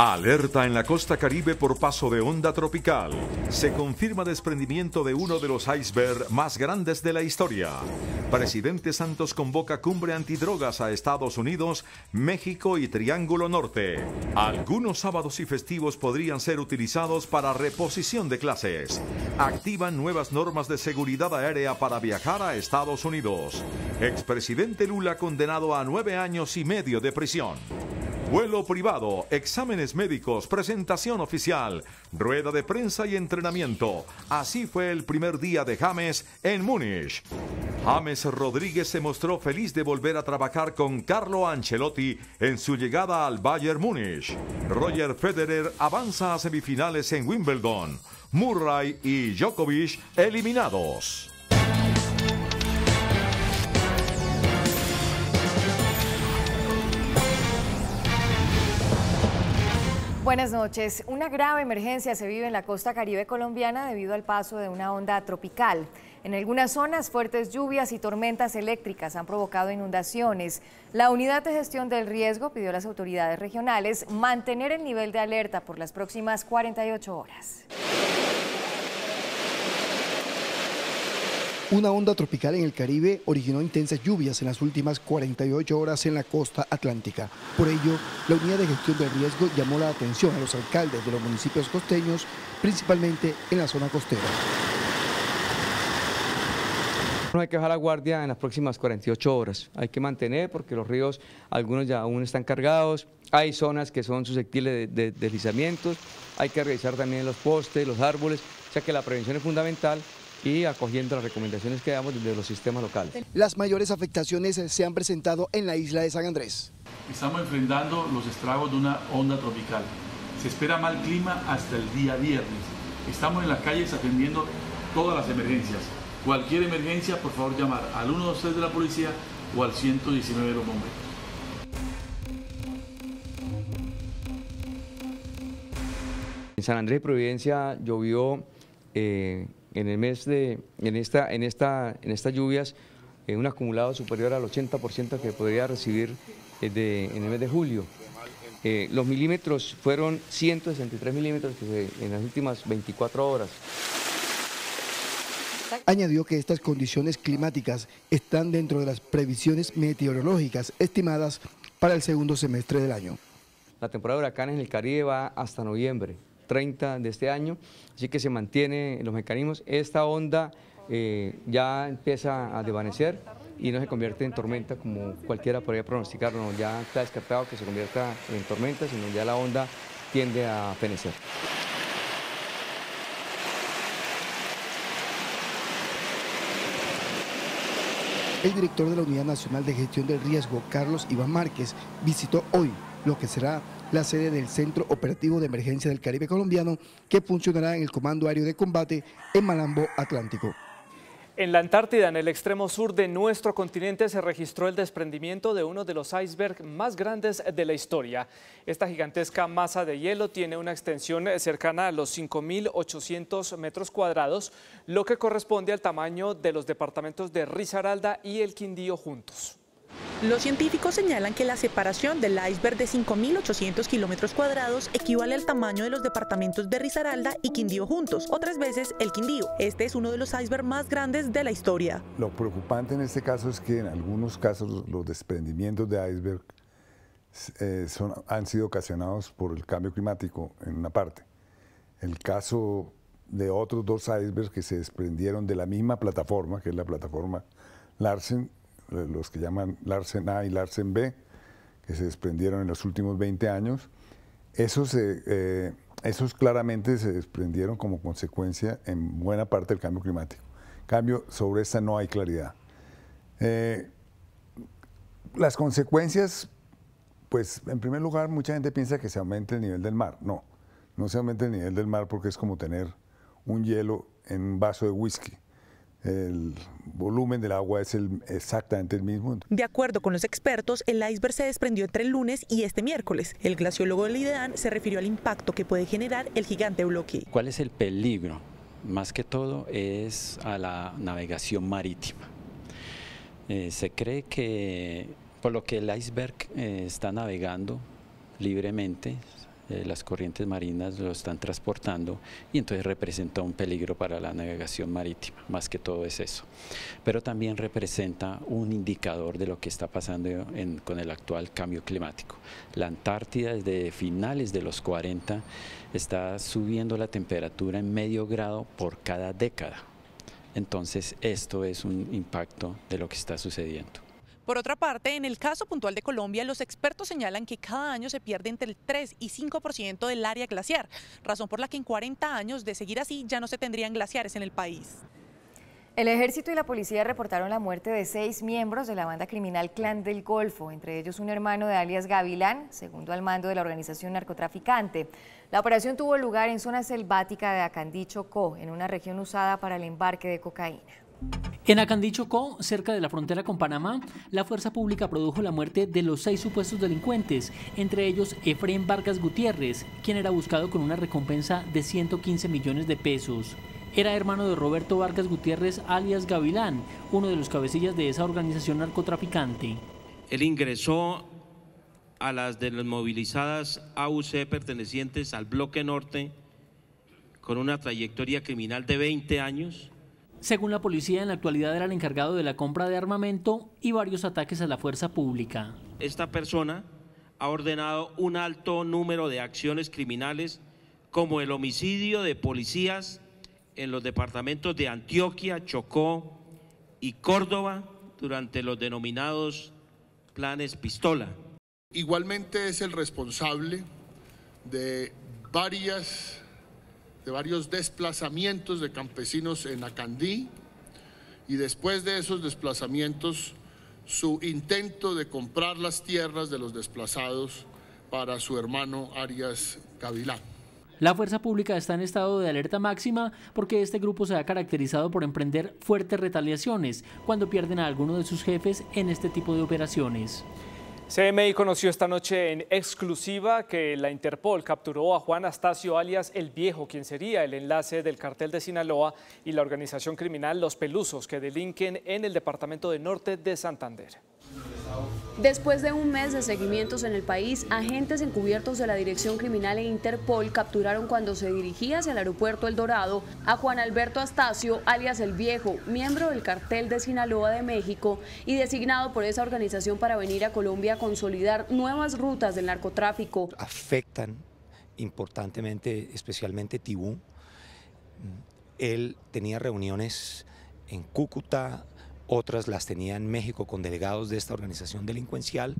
Alerta en la costa Caribe por paso de onda tropical. Se confirma desprendimiento de uno de los icebergs más grandes de la historia. Presidente Santos convoca cumbre antidrogas a Estados Unidos, México y Triángulo Norte. Algunos sábados y festivos podrían ser utilizados para reposición de clases. Activan nuevas normas de seguridad aérea para viajar a Estados Unidos. Expresidente Lula condenado a 9 años y medio de prisión. Vuelo privado, exámenes médicos, presentación oficial, rueda de prensa y entrenamiento. Así fue el primer día de James en Múnich. James Rodríguez se mostró feliz de volver a trabajar con Carlo Ancelotti en su llegada al Bayern Múnich. Roger Federer avanza a semifinales en Wimbledon. Murray y Djokovic eliminados. Buenas noches. Una grave emergencia se vive en la costa caribe colombiana debido al paso de una onda tropical. En algunas zonas, fuertes lluvias y tormentas eléctricas han provocado inundaciones. La Unidad de Gestión del Riesgo pidió a las autoridades regionales mantener el nivel de alerta por las próximas 48 horas. Una onda tropical en el Caribe originó intensas lluvias en las últimas 48 horas en la costa atlántica. Por ello, la Unidad de Gestión del Riesgo llamó la atención a los alcaldes de los municipios costeños, principalmente en la zona costera. No hay que bajar la guardia en las próximas 48 horas, hay que mantener porque los ríos, algunos ya aún están cargados, hay zonas que son susceptibles de deslizamientos, hay que revisar también los postes, los árboles, o sea que la prevención es fundamental y acogiendo las recomendaciones que damos desde los sistemas locales. Las mayores afectaciones se han presentado en la isla de San Andrés. Estamos enfrentando los estragos de una onda tropical. Se espera mal clima hasta el día viernes. Estamos en las calles atendiendo todas las emergencias. Cualquier emergencia, por favor, llamar al 123 de la policía o al 119 de los bomberos. En San Andrés y Providencia llovió en estas lluvias un acumulado superior al 80% que podría recibir en el mes de julio. Los milímetros fueron 163 milímetros en las últimas 24 horas. Añadió que estas condiciones climáticas están dentro de las previsiones meteorológicas estimadas para el segundo semestre del año. La temporada de huracanes en el Caribe va hasta noviembre 30 de este año, así que se mantienen los mecanismos. Esta onda ya empieza a desvanecer y no se convierte en tormenta como cualquiera podría pronosticar, no, ya está descartado que se convierta en tormenta, sino ya la onda tiende a fenecer. El director de la Unidad Nacional de Gestión del Riesgo, Carlos Iván Márquez, visitó hoy lo que será la sede del Centro Operativo de Emergencia del Caribe Colombiano, que funcionará en el Comando Aéreo de Combate en Malambo, Atlántico. En la Antártida, en el extremo sur de nuestro continente, se registró el desprendimiento de uno de los icebergs más grandes de la historia. Esta gigantesca masa de hielo tiene una extensión cercana a los 5.800 metros cuadrados, lo que corresponde al tamaño de los departamentos de Risaralda y El Quindío juntos. Los científicos señalan que la separación del iceberg de 5.800 kilómetros cuadrados equivale al tamaño de los departamentos de Risaralda y Quindío juntos, o 3 veces el Quindío. Este es uno de los icebergs más grandes de la historia. Lo preocupante en este caso es que en algunos casos los desprendimientos de iceberg han sido ocasionados por el cambio climático en una parte. El caso de otros 2 icebergs que se desprendieron de la misma plataforma, que es la plataforma Larsen, los que llaman Larsen A y Larsen B, que se desprendieron en los últimos 20 años, esos claramente se desprendieron como consecuencia en buena parte del cambio climático. En cambio, sobre esta no hay claridad. Las consecuencias, pues en primer lugar, mucha gente piensa que se aumente el nivel del mar. No, no se aumenta el nivel del mar porque es como tener un hielo en un vaso de whisky. El volumen del agua es exactamente el mismo. De acuerdo con los expertos, el iceberg se desprendió entre el lunes y este miércoles. El glaciólogo del IDEAN se refirió al impacto que puede generar el gigante bloque. ¿Cuál es el peligro? Más que todo es a la navegación marítima. Se cree que por lo que el iceberg está navegando libremente, las corrientes marinas lo están transportando y entonces representa un peligro para la navegación marítima, más que todo es eso. Pero también representa un indicador de lo que está pasando con el actual cambio climático. La Antártida desde finales de los 40 está subiendo la temperatura en medio grado por cada década. Entonces esto es un impacto de lo que está sucediendo. Por otra parte, en el caso puntual de Colombia, los expertos señalan que cada año se pierde entre el 3 y 5% del área glaciar, razón por la que en 40 años de seguir así ya no se tendrían glaciares en el país. El Ejército y la policía reportaron la muerte de 6 miembros de la banda criminal Clan del Golfo, entre ellos un hermano de alias Gavilán, segundo al mando de la organización narcotraficante. La operación tuvo lugar en zona selvática de Acandí, Chocó, en una región usada para el embarque de cocaína. En Acandí, Chocó, cerca de la frontera con Panamá, la fuerza pública produjo la muerte de los 6 supuestos delincuentes, entre ellos Efraín Vargas Gutiérrez, quien era buscado con una recompensa de 115 millones de pesos. Era hermano de Roberto Vargas Gutiérrez, alias Gavilán, uno de los cabecillas de esa organización narcotraficante. Él ingresó a las desmovilizadas AUC pertenecientes al Bloque Norte con una trayectoria criminal de 20 años. Según la policía, en la actualidad era el encargado de la compra de armamento y varios ataques a la fuerza pública. Esta persona ha ordenado un alto número de acciones criminales, como el homicidio de policías en los departamentos de Antioquia, Chocó y Córdoba durante los denominados planes Pistola. Igualmente es el responsable de varios desplazamientos de campesinos en Acandí, y después de esos desplazamientos su intento de comprar las tierras de los desplazados para su hermano alias Gavilán. La fuerza pública está en estado de alerta máxima porque este grupo se ha caracterizado por emprender fuertes retaliaciones cuando pierden a alguno de sus jefes en este tipo de operaciones. CMI conoció esta noche en exclusiva que la Interpol capturó a Juan Astacio alias El Viejo, quien sería el enlace del cartel de Sinaloa y la organización criminal Los Pelusos, que delinquen en el departamento de Norte de Santander. Después de un mes de seguimientos en el país, agentes encubiertos de la Dirección Criminal e Interpol capturaron cuando se dirigía hacia el aeropuerto El Dorado a Juan Alberto Astacio, alias El Viejo, miembro del cartel de Sinaloa de México y designado por esa organización para venir a Colombia a consolidar nuevas rutas del narcotráfico. Afectan importantemente, especialmente Tibú. Él tenía reuniones en Cúcuta, otras las tenía en México con delegados de esta organización delincuencial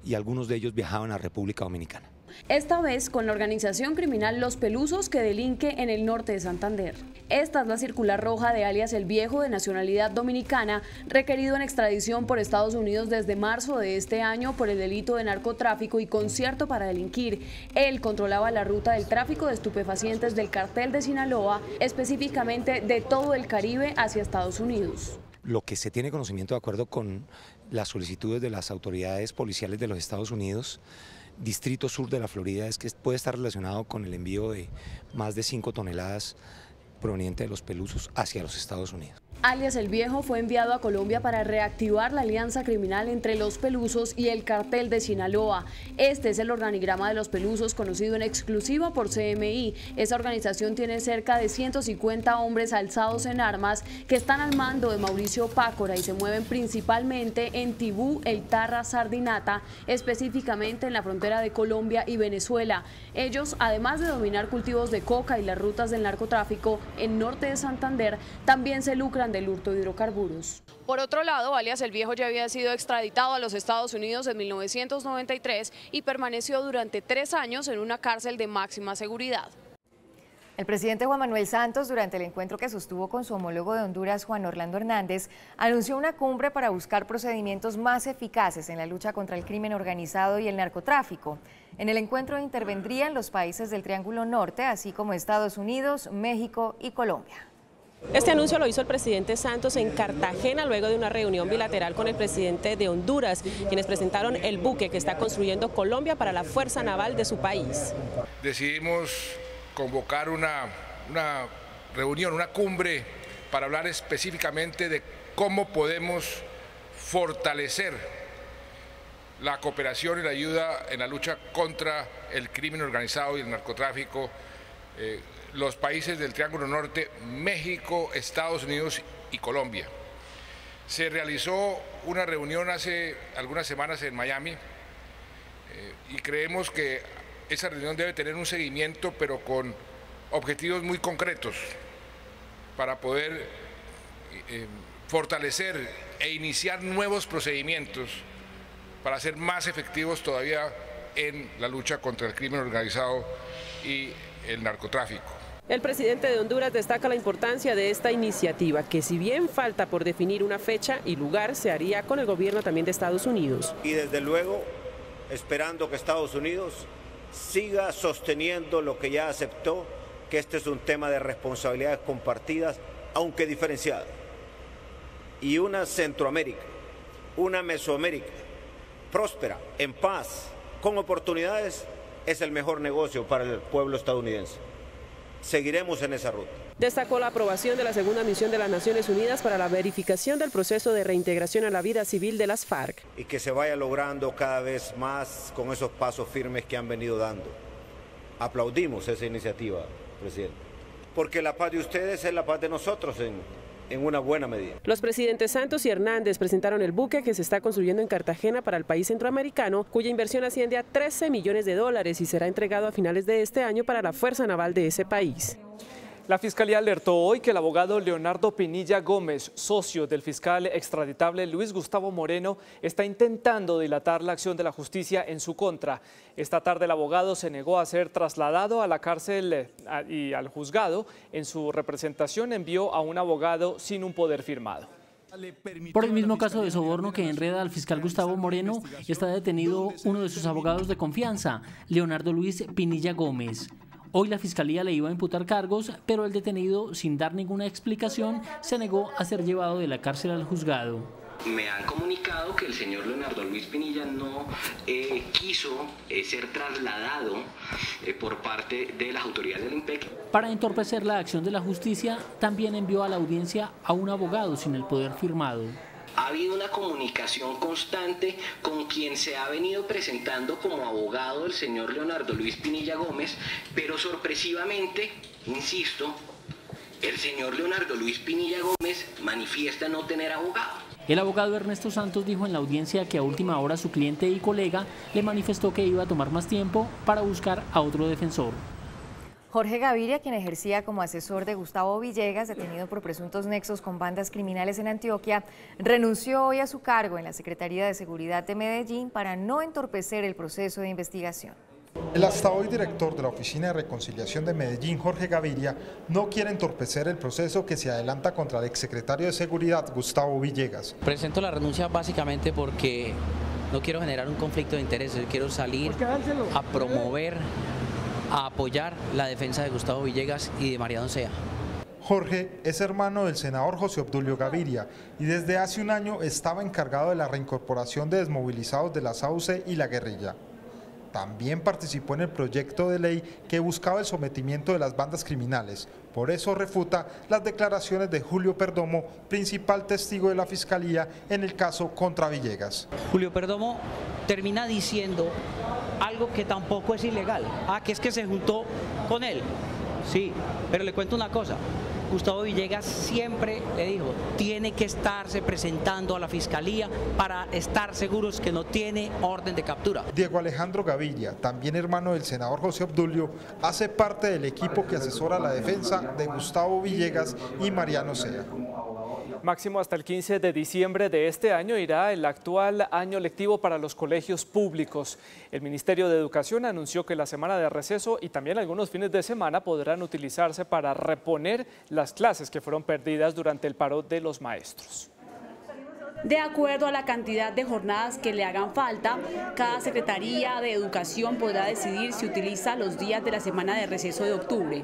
y algunos de ellos viajaban a República Dominicana. Esta vez con la organización criminal Los Pelusos, que delinque en el norte de Santander. Esta es la circular roja de alias El Viejo, de nacionalidad dominicana, requerido en extradición por Estados Unidos desde marzo de este año por el delito de narcotráfico y concierto para delinquir. Él controlaba la ruta del tráfico de estupefacientes del cartel de Sinaloa, específicamente de todo el Caribe hacia Estados Unidos. Lo que se tiene conocimiento de acuerdo con las solicitudes de las autoridades policiales de los Estados Unidos, Distrito Sur de la Florida, es que puede estar relacionado con el envío de más de 5 toneladas proveniente de Los Pelusos hacia los Estados Unidos. Alias El Viejo fue enviado a Colombia para reactivar la alianza criminal entre Los Pelusos y el cartel de Sinaloa. Este es el organigrama de Los Pelusos, conocido en exclusiva por CMI. Esa organización tiene cerca de 150 hombres alzados en armas que están al mando de Mauricio Pácora y se mueven principalmente en Tibú, El Tarra, Sardinata, específicamente en la frontera de Colombia y Venezuela. Ellos, además de dominar cultivos de coca y las rutas del narcotráfico en norte de Santander, también se lucran del hurto de hidrocarburos. Por otro lado, alias El Viejo ya había sido extraditado a los Estados Unidos en 1993 y permaneció durante 3 años en una cárcel de máxima seguridad. El presidente Juan Manuel Santos, durante el encuentro que sostuvo con su homólogo de Honduras, Juan Orlando Hernández, anunció una cumbre para buscar procedimientos más eficaces en la lucha contra el crimen organizado y el narcotráfico. En el encuentro intervendrían los países del Triángulo Norte, así como Estados Unidos, México y Colombia. Este anuncio lo hizo el presidente Santos en Cartagena luego de una reunión bilateral con el presidente de Honduras, quienes presentaron el buque que está construyendo Colombia para la fuerza naval de su país. Decidimos convocar una reunión, una cumbre, para hablar específicamente de cómo podemos fortalecer la cooperación y la ayuda en la lucha contra el crimen organizado y el narcotráfico, los países del Triángulo Norte, México, Estados Unidos y Colombia. Se realizó una reunión hace algunas semanas en Miami y creemos que esa reunión debe tener un seguimiento, pero con objetivos muy concretos para poder fortalecer e iniciar nuevos procedimientos para ser más efectivos todavía en la lucha contra el crimen organizado y el narcotráfico. El presidente de Honduras destaca la importancia de esta iniciativa, que si bien falta por definir una fecha y lugar, se haría con el gobierno también de Estados Unidos. Y desde luego, esperando que Estados Unidos siga sosteniendo lo que ya aceptó, que este es un tema de responsabilidades compartidas, aunque diferenciadas. Y una Centroamérica, una Mesoamérica, próspera, en paz, con oportunidades, es el mejor negocio para el pueblo estadounidense. Seguiremos en esa ruta. Destacó la aprobación de la segunda misión de las Naciones Unidas para la verificación del proceso de reintegración a la vida civil de las FARC. Y que se vaya logrando cada vez más con esos pasos firmes que han venido dando. Aplaudimos esa iniciativa, presidente, porque la paz de ustedes es la paz de nosotros en una buena medida. Los presidentes Santos y Hernández presentaron el buque que se está construyendo en Cartagena para el país centroamericano, cuya inversión asciende a $13 millones y será entregado a finales de este año para la Fuerza Naval de ese país. La Fiscalía alertó hoy que el abogado Leonardo Pinilla Gómez, socio del fiscal extraditable Luis Gustavo Moreno, está intentando dilatar la acción de la justicia en su contra. Esta tarde el abogado se negó a ser trasladado a la cárcel y al juzgado. En su representación envió a un abogado sin un poder firmado. Por el mismo caso de soborno que enreda al fiscal Gustavo Moreno, está detenido uno de sus abogados de confianza, Leonardo Luis Pinilla Gómez. Hoy la Fiscalía le iba a imputar cargos, pero el detenido, sin dar ninguna explicación, se negó a ser llevado de la cárcel al juzgado. Me han comunicado que el señor Leonardo Luis Pinilla no quiso ser trasladado por parte de las autoridades del IMPEC. Para entorpecer la acción de la justicia, también envió a la audiencia a un abogado sin el poder firmado. Ha habido una comunicación constante con quien se ha venido presentando como abogado del señor Leonardo Luis Pinilla Gómez, pero sorpresivamente, insisto, el señor Leonardo Luis Pinilla Gómez manifiesta no tener abogado. El abogado Ernesto Santos dijo en la audiencia que a última hora su cliente y colega le manifestó que iba a tomar más tiempo para buscar a otro defensor. Jorge Gaviria, quien ejercía como asesor de Gustavo Villegas, detenido por presuntos nexos con bandas criminales en Antioquia, renunció hoy a su cargo en la Secretaría de Seguridad de Medellín para no entorpecer el proceso de investigación. El hasta hoy director de la Oficina de Reconciliación de Medellín, Jorge Gaviria, no quiere entorpecer el proceso que se adelanta contra el exsecretario de Seguridad, Gustavo Villegas. Presento la renuncia básicamente porque no quiero generar un conflicto de intereses, quiero salir a promover, a apoyar la defensa de Gustavo Villegas y de Mariano Sea. Jorge es hermano del senador José Obdulio Gaviria y desde hace un año estaba encargado de la reincorporación de desmovilizados de la SAUCE y la guerrilla. También participó en el proyecto de ley que buscaba el sometimiento de las bandas criminales. Por eso refuta las declaraciones de Julio Perdomo, principal testigo de la Fiscalía en el caso contra Villegas. Julio Perdomo termina diciendo algo que tampoco es ilegal. Que es que se juntó con él. Sí, pero le cuento una cosa. Gustavo Villegas siempre le dijo, tiene que estarse presentando a la Fiscalía para estar seguros que no tiene orden de captura. Diego Alejandro Gaviria, también hermano del senador José Obdulio, hace parte del equipo que asesora la defensa de Gustavo Villegas y Mariano Sea. Máximo hasta el 15 de diciembre de este año irá el actual año lectivo para los colegios públicos. El Ministerio de Educación anunció que la semana de receso y también algunos fines de semana podrán utilizarse para reponer las clases que fueron perdidas durante el paro de los maestros. De acuerdo a la cantidad de jornadas que le hagan falta, cada Secretaría de Educación podrá decidir si utiliza los días de la semana de receso de octubre.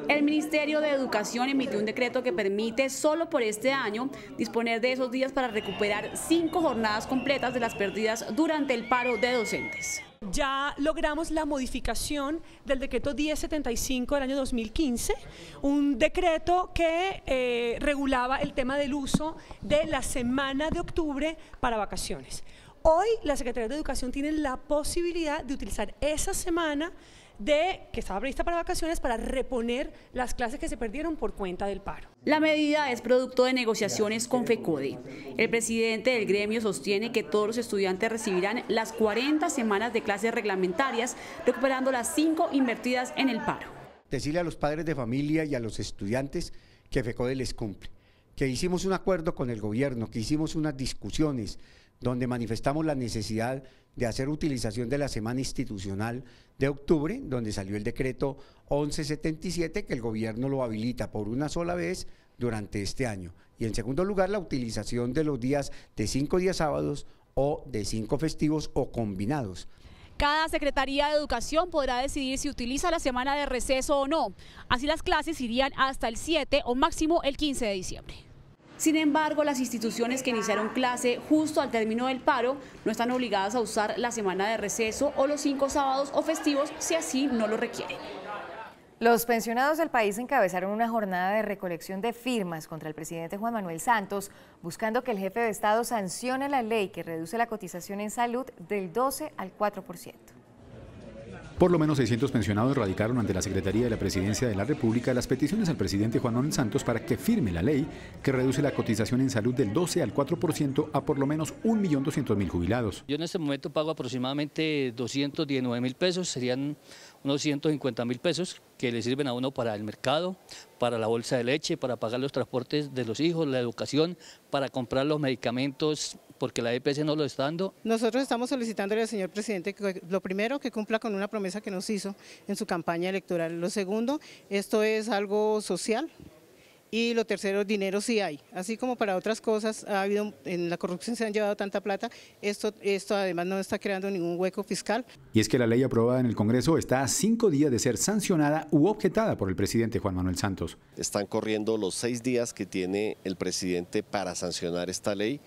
El Ministerio de Educación emitió un decreto que permite solo por este año disponer de esos días para recuperar 5 jornadas completas de las perdidas durante el paro de docentes. Ya logramos la modificación del decreto 1075 del año 2015, un decreto que regulaba el tema del uso de la semana de octubre para vacaciones. Hoy la Secretaría de Educación tiene la posibilidad de utilizar esa semana que estaba prevista para vacaciones para reponer las clases que se perdieron por cuenta del paro. La medida es producto de negociaciones con FECODE. El presidente del gremio sostiene que todos los estudiantes recibirán las 40 semanas de clases reglamentarias, recuperando las 5 invertidas en el paro. Decirle a los padres de familia y a los estudiantes que FECODE les cumple, que hicimos un acuerdo con el gobierno, que hicimos unas discusiones donde manifestamos la necesidad de hacer utilización de la semana institucional de octubre, donde salió el decreto 1177, que el gobierno lo habilita por una sola vez durante este año. Y en segundo lugar, la utilización de los días de 5 días sábados o de 5 festivos o combinados. Cada Secretaría de Educación podrá decidir si utiliza la semana de receso o no. Así las clases irían hasta el 7 o máximo el 15 de diciembre. Sin embargo, las instituciones que iniciaron clase justo al término del paro no están obligadas a usar la semana de receso o los 5 sábados o festivos si así no lo requieren. Los pensionados del país encabezaron una jornada de recolección de firmas contra el presidente Juan Manuel Santos, buscando que el jefe de Estado sancione la ley que reduce la cotización en salud del 12 al 4%. Por lo menos 600 pensionados radicaron ante la Secretaría de la Presidencia de la República las peticiones al presidente Juan Manuel Santos para que firme la ley que reduce la cotización en salud del 12 al 4% a por lo menos 1.200.000 jubilados. Yo en este momento pago aproximadamente 219.000 pesos, serían unos 150.000 pesos que le sirven a uno para el mercado, para la bolsa de leche, para pagar los transportes de los hijos, la educación, para comprar los medicamentos, porque la EPS no lo está dando. Nosotros estamos solicitándole al señor presidente que lo primero, que cumpla con una promesa que nos hizo en su campaña electoral. Lo segundo, esto es algo social. Y lo tercero, dinero sí hay. Así como para otras cosas, ha habido, en la corrupción se han llevado tanta plata, esto además no está creando ningún hueco fiscal. Y es que la ley aprobada en el Congreso está a 5 días de ser sancionada u objetada por el presidente Juan Manuel Santos. Están corriendo los 6 días que tiene el presidente para sancionar esta ley.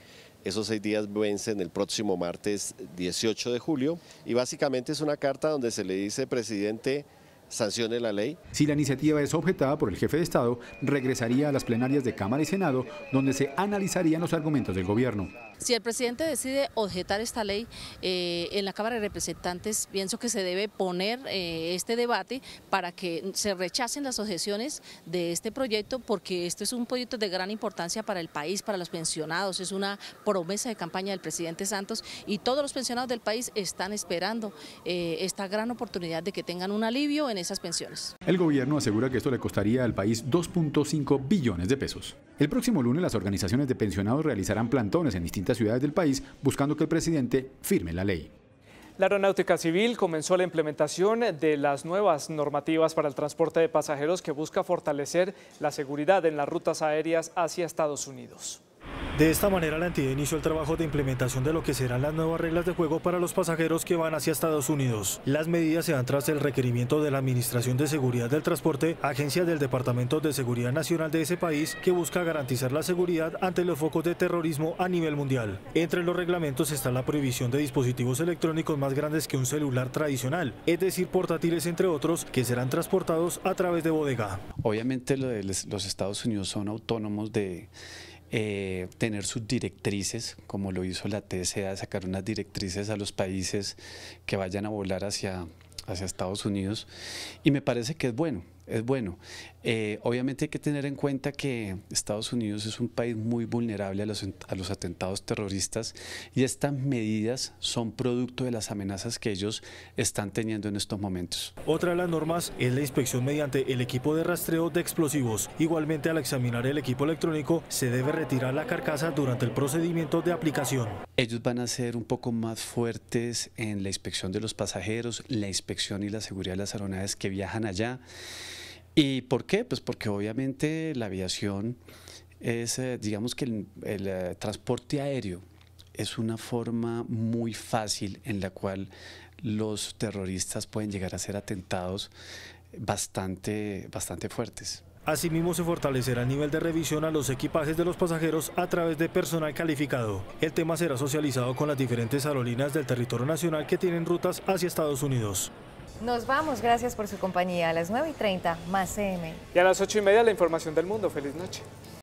Esos 6 días vencen el próximo martes 18 de julio y básicamente es una carta donde se le dice, presidente, sancione la ley. Si la iniciativa es objetada por el jefe de Estado, regresaría a las plenarias de Cámara y Senado, donde se analizarían los argumentos del gobierno. Si el presidente decide objetar esta ley en la Cámara de Representantes, pienso que se debe poner este debate para que se rechacen las objeciones de este proyecto, porque esto es un proyecto de gran importancia para el país, para los pensionados, es una promesa de campaña del presidente Santos y todos los pensionados del país están esperando esta gran oportunidad de que tengan un alivio en esas pensiones. El gobierno asegura que esto le costaría al país 2.5 billones de pesos. El próximo lunes las organizaciones de pensionados realizarán plantones en distintas ciudades del país buscando que el presidente firme la ley. La Aeronáutica Civil comenzó la implementación de las nuevas normativas para el transporte de pasajeros que busca fortalecer la seguridad en las rutas aéreas hacia Estados Unidos. De esta manera, la entidad inició el trabajo de implementación de lo que serán las nuevas reglas de juego para los pasajeros que van hacia Estados Unidos. Las medidas se dan tras el requerimiento de la Administración de Seguridad del Transporte, agencia del Departamento de Seguridad Nacional de ese país, que busca garantizar la seguridad ante los focos de terrorismo a nivel mundial. Entre los reglamentos está la prohibición de dispositivos electrónicos más grandes que un celular tradicional, es decir, portátiles entre otros, que serán transportados a través de bodega. Obviamente los Estados Unidos son autónomos de tener sus directrices, como lo hizo la TSA, sacar unas directrices a los países que vayan a volar hacia Estados Unidos, y me parece que es bueno. Obviamente hay que tener en cuenta que Estados Unidos es un país muy vulnerable a los atentados terroristas, y estas medidas son producto de las amenazas que ellos están teniendo en estos momentos. Otra de las normas es la inspección mediante el equipo de rastreo de explosivos. Igualmente, al examinar el equipo electrónico, se debe retirar la carcasa durante el procedimiento de aplicación. Ellos van a ser un poco más fuertes en la inspección de los pasajeros, la inspección y la seguridad de las aeronaves que viajan allá. ¿Y por qué? Pues porque obviamente la aviación es, digamos que el transporte aéreo es una forma muy fácil en la cual los terroristas pueden llegar a hacer atentados bastante fuertes. Asimismo, se fortalecerá el nivel de revisión a los equipajes de los pasajeros a través de personal calificado. El tema será socializado con las diferentes aerolíneas del territorio nacional que tienen rutas hacia Estados Unidos. Nos vamos, gracias por su compañía. A las 9:30, más CM. Y a las 8:30, la información del mundo. Feliz noche.